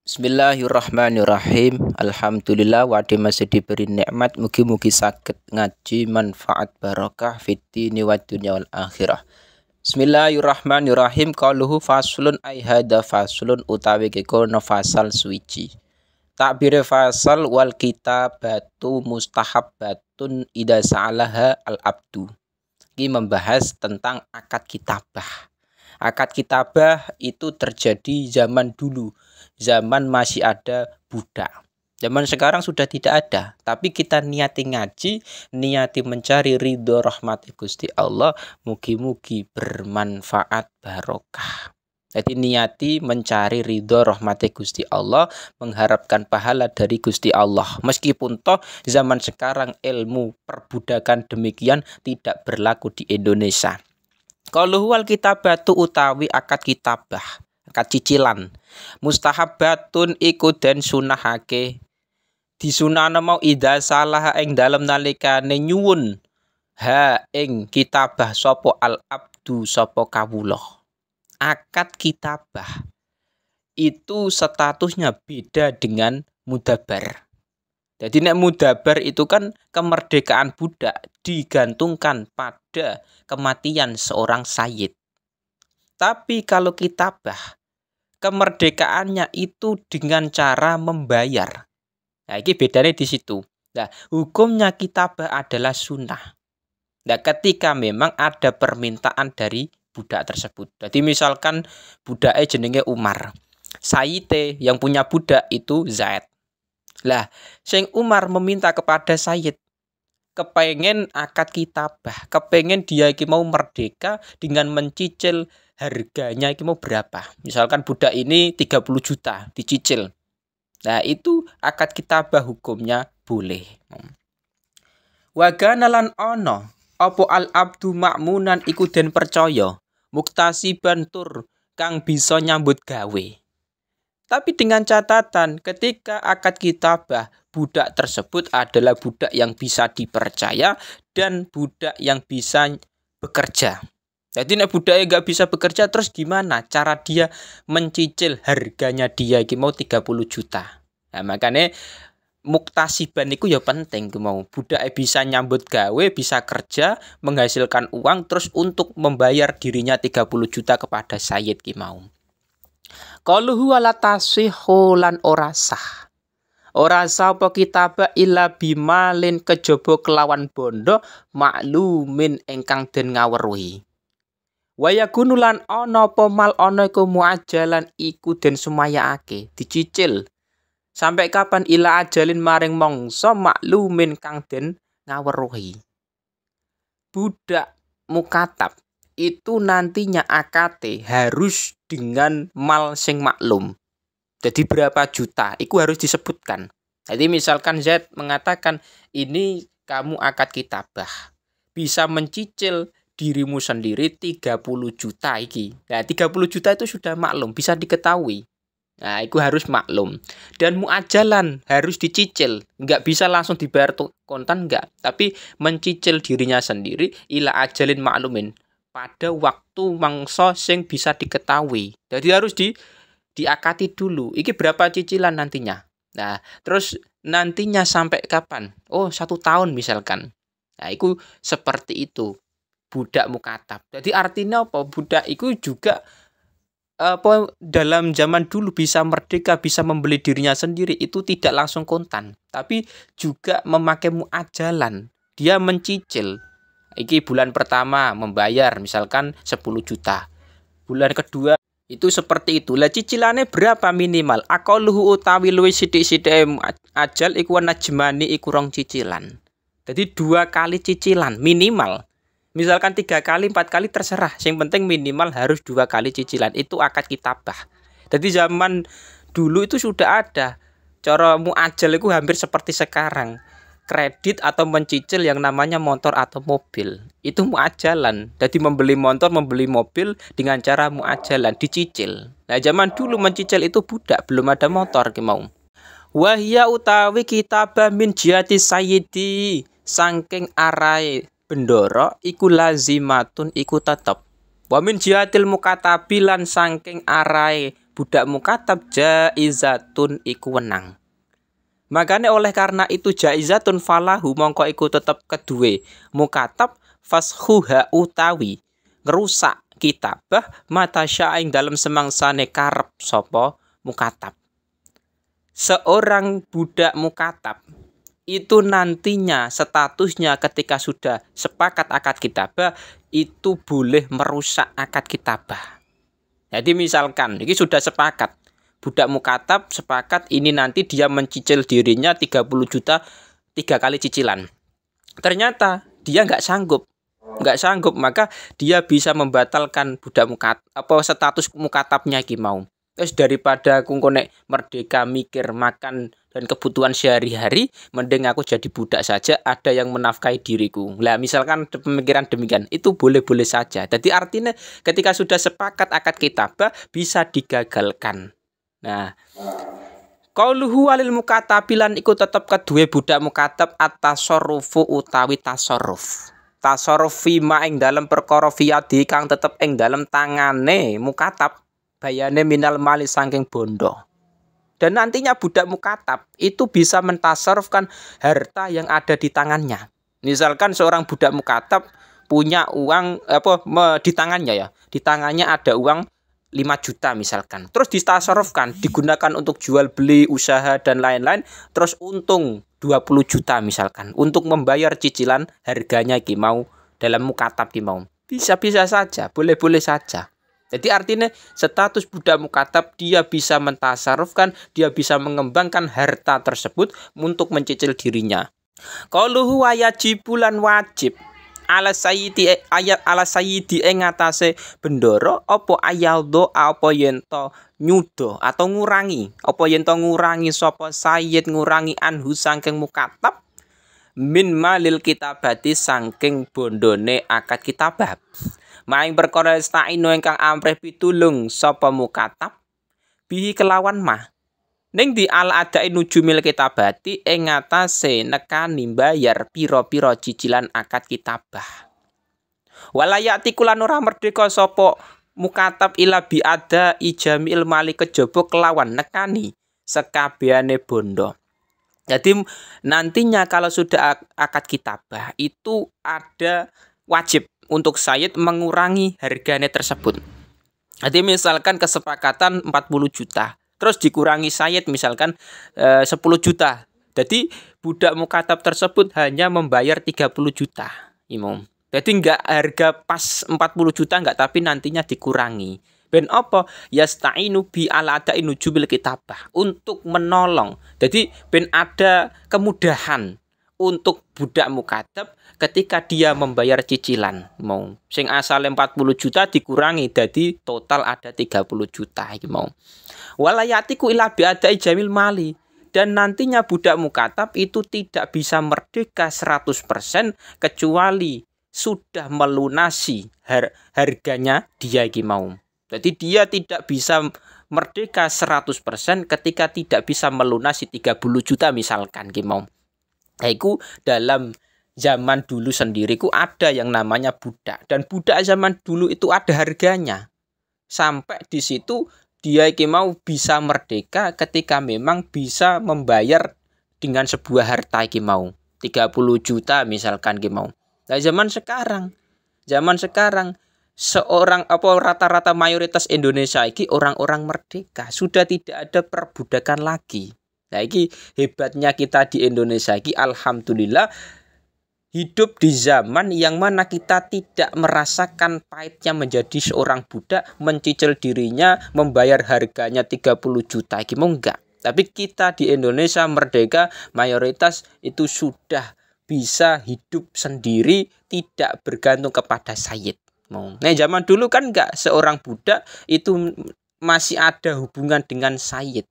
Bismillahirrahmanirrahim. Alhamdulillah wa masih diberi nikmat, mugi-mugi saged ngaji manfaat barokah fiddini wa dunya wal akhirah. Bismillahirrahmanirrahim. Qaluhu faslun ay hada faslun utawi kekono fasal suwiji. Takbir fasal wal kitabatu mustahabbatun idza sa'alaha al abdu. Ini membahas tentang akad kitabah. Akad kitabah itu terjadi zaman dulu, zaman masih ada budak. Zaman sekarang sudah tidak ada, tapi kita niati ngaji, niati mencari ridho rahmat Gusti Allah, mugi-mugi bermanfaat barokah. Jadi niati mencari ridho rahmat Gusti Allah, mengharapkan pahala dari Gusti Allah. Meskipun toh zaman sekarang ilmu perbudakan demikian tidak berlaku di Indonesia. Kalau wal kitabatu utawi akad kitabah, akad cicilan, mustahabbatun iku den sunahake, disunahna mau idza salah ing dalem nalikane nyuwun ha ing kitabah sapa al abdu sapa kawula. Akad kitabah itu statusnya beda dengan mudabar. Jadi nek mudabar itu kan kemerdekaan budak digantungkan pada kematian seorang sayyid. Tapi kalau kitabah, kemerdekaannya itu dengan cara membayar. Nah, ini bedanya di situ. Nah, hukumnya kitabah adalah sunnah. Nah, ketika memang ada permintaan dari budak tersebut. Jadi misalkan budaknya jenenge Umar. Sayyid yang punya budak itu Zaid. Lah, Sing Umar meminta kepada Sayyid, kepengen akad kitabah, kepengen dia iki mau merdeka dengan mencicil harganya iki mau berapa. Misalkan budak ini 30 juta dicicil. Nah, itu akad kitabah hukumnya boleh. Wa kana lan ana apa al abdu ma'munan iku den percaya, muktasiban tur kang bisa nyambut gawe. Tapi dengan catatan ketika akad kitabah budak tersebut adalah budak yang bisa dipercaya dan budak yang bisa bekerja. Jadi nek budaknya nggak bisa bekerja terus gimana cara dia mencicil harganya dia iki mau 30 juta. Nah, makanya muktasiban itu ya penting mau budaknya bisa nyambut gawe, bisa kerja, menghasilkan uang terus untuk membayar dirinya 30 juta kepada sayyid ki mau. Qalu huwa la tasihhu lan ora sah. Ora sah apa kitabah illa bimalin kejaba kelawan bondo maklumin ingkang den ngaweruhi. Wa yakunu lan ana apa mal ana iku muajalan iku den sumayaake, dicicil. Sampai kapan ila ajalin maring mangsa maklumin kang den ngaweruhi. Budak mukatab itu nantinya akate harus dengan mal sing maklum. Jadi berapa juta itu harus disebutkan. Jadi misalkan Z mengatakan ini kamu akad kitabah bisa mencicil dirimu sendiri 30 juta iki. Nah, 30 juta itu sudah maklum, bisa diketahui. Nah, itu harus maklum. Dan muajalan harus dicicil, enggak bisa langsung dibayar kontan enggak, tapi mencicil dirinya sendiri ila ajalin maklumin. Pada waktu mangsa sing bisa diketahui. Jadi harus diakati dulu. Iki berapa cicilan nantinya. Nah, terus nantinya sampai kapan? Oh, 1 tahun misalkan. Nah, itu seperti itu. Budak mukatab. Jadi artinya apa? Budak itu juga dalam zaman dulu bisa merdeka, bisa membeli dirinya sendiri. Itu tidak langsung kontan. Tapi juga memakai muajalan. Dia mencicil. Iki bulan pertama membayar misalkan 10 juta. Bulan kedua itu seperti itu. Lah cicilannya berapa minimal? Aqalluhu utawi luwih sithik-sithike ajal iku najmani iku rong cicilan. Jadi 2 kali cicilan minimal. Misalkan 3 kali, 4 kali terserah. Yang penting minimal harus 2 kali cicilan. Itu akad kitabah. Jadi zaman dulu itu sudah ada. Cara muajal itu hampir seperti sekarang. Kredit atau mencicil yang namanya motor atau mobil. Itu muajalan. Jadi membeli motor, membeli mobil dengan cara muajalan, dicicil. Nah, zaman dulu mencicil itu budak, belum ada motor ki mau. Wahya utawi kitabah min jihati sayyidi saking arai bendoro iku lazimatun iku tetep. Wa min jihatil mukatabilan saking arai budak mukatab jaizatun iku wenang. Makanya oleh karena itu jaizatun falahu mongko iku tetep kedue mukatab fashuha utawi ngerusak kitabah mata syaing dalam semangsane karep sapa mukatab. Seorang budak mukatab itu nantinya statusnya ketika sudah sepakat akad kitabah itu boleh merusak akad kitabah. Jadi misalkan ini sudah sepakat budak mukatab sepakat ini nanti dia mencicil dirinya 30 juta 3 kali cicilan. Ternyata dia nggak sanggup maka dia bisa membatalkan budak mukatab status mukatabnya iki mau. Terus daripada aku konek merdeka mikir makan dan kebutuhan sehari-hari, mending aku jadi budak saja, ada yang menafkahi diriku. Lah misalkan pemikiran demikian, itu boleh-boleh saja. Jadi artinya ketika sudah sepakat akad kitabah bisa digagalkan. Nah, qauluhu walil mukatabilan iku tetep kedue budak mukatab at-tasarrufu utawi tasarruf. Tasarruf fima ing dalam perkara fiyadi kang tetep ing dalam tangane mukatab. Bayane minal mali saking bondo. Dan nantinya budak mukatab itu bisa mentasarufkan harta yang ada di tangannya. Misalkan seorang budak mukatab punya uang di tangannya ya. Di tangannya ada uang 5 juta misalkan. Terus ditasarufkan, digunakan untuk jual beli, usaha dan lain-lain, terus untung 20 juta misalkan untuk membayar cicilan harganya ki mau dalam mukatab ki mau. Bisa-bisa saja, boleh-boleh saja. Jadi artinya status budak mukatab dia bisa mentasarufkan, dia bisa mengembangkan harta tersebut untuk mencicil dirinya. Qauluhu wajibulan wajib ala sayyidi ayat ala sayyidi ing atase bendoro apa ayaldo apa yento nyudo atau ngurangi apa yento ngurangi sapa sayyid ngurangi anhu saking mukatab min malil kitabati saking bondone akad kitabah. Maing perkara sta'inu ingkang amrih pitulung sapa mukatab bihi kelawan mah ning di al ada'i nujumil kitabati ing ngatasé nekani mbayar pira-pira cicilan akad kitabah. Walayati kulan ora merdeka sapa mukatab ila bi ada ijamil mali kejaba kelawan nekani sekabehane bondo. Jadi nantinya kalau sudah akad kitabah itu ada wajib untuk sayyid mengurangi harganya tersebut. Jadi misalkan kesepakatan 40 juta, terus dikurangi sayyid misalkan 10 juta. Jadi budak mukatab tersebut hanya membayar 30 juta, Imam. Jadi enggak harga pas 40 juta enggak, tapi nantinya dikurangi. Ben apa? Yasta'inu bi ala ada'i nujubil kitabah, untuk menolong. Jadi ben ada kemudahan untuk budak mukatab ketika dia membayar cicilan mau sing asale 40 juta dikurangi jadi total ada 30 juta iki mau walayatiku ila bi adai jamil mali dan nantinya budak mukatab itu tidak bisa merdeka 100% kecuali sudah melunasi harganya dia iki mau. Jadi dia tidak bisa merdeka 100% ketika tidak bisa melunasi 30 juta misalkan iki mau. Itu dalam zaman dulu sendiri ku ada yang namanya budak, dan budak zaman dulu itu ada harganya. Sampai di situ dia iki mau bisa merdeka ketika memang bisa membayar dengan sebuah harta iki mau 30 juta misalkan iki mau. Nah zaman sekarang seorang rata-rata mayoritas Indonesia iki orang-orang merdeka, sudah tidak ada perbudakan lagi. Nah, ini hebatnya kita di Indonesia ini, alhamdulillah hidup di zaman yang mana kita tidak merasakan pahitnya menjadi seorang budak, mencicil dirinya, membayar harganya 30 juta, ini mau enggak. Tapi kita di Indonesia merdeka, mayoritas itu sudah bisa hidup sendiri, tidak bergantung kepada sayyid. Nah, zaman dulu kan enggak, seorang budak itu masih ada hubungan dengan sayyid.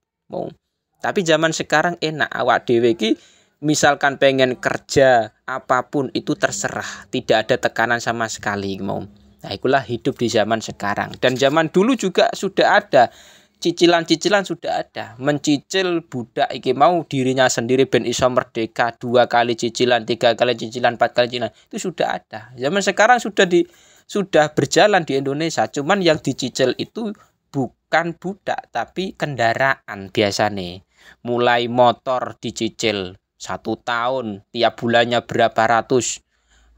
Tapi zaman sekarang enak, awak dhewe iki misalkan pengen kerja apapun itu terserah, tidak ada tekanan sama sekali mau. Nah, itulah hidup di zaman sekarang. Dan zaman dulu juga sudah ada cicilan-cicilan, sudah ada. Mencicil budak iki mau dirinya sendiri ben iso merdeka, 2 kali cicilan, 3 kali cicilan, 4 kali cicilan. Itu sudah ada. Zaman sekarang sudah berjalan di Indonesia, cuman yang dicicil itu bukan budak tapi kendaraan biasanya. Mulai motor dicicil 1 tahun, tiap bulannya berapa ratus,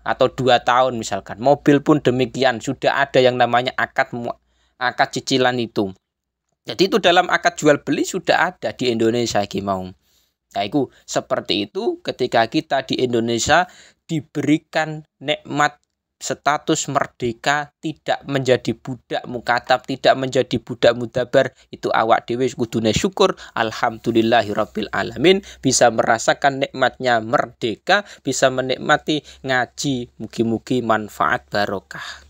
atau 2 tahun misalkan. Mobil pun demikian, sudah ada yang namanya akad cicilan itu. Jadi itu dalam akad jual beli sudah ada di Indonesia iki mau. Nah, itu seperti itu ketika kita di Indonesia diberikan nikmat status merdeka, tidak menjadi budak mukatab, tidak menjadi budak mudabar, itu awak dhewe kudune syukur alhamdulillahirabbil alamin, bisa merasakan nikmatnya merdeka, bisa menikmati ngaji, mugi-mugi manfaat barokah.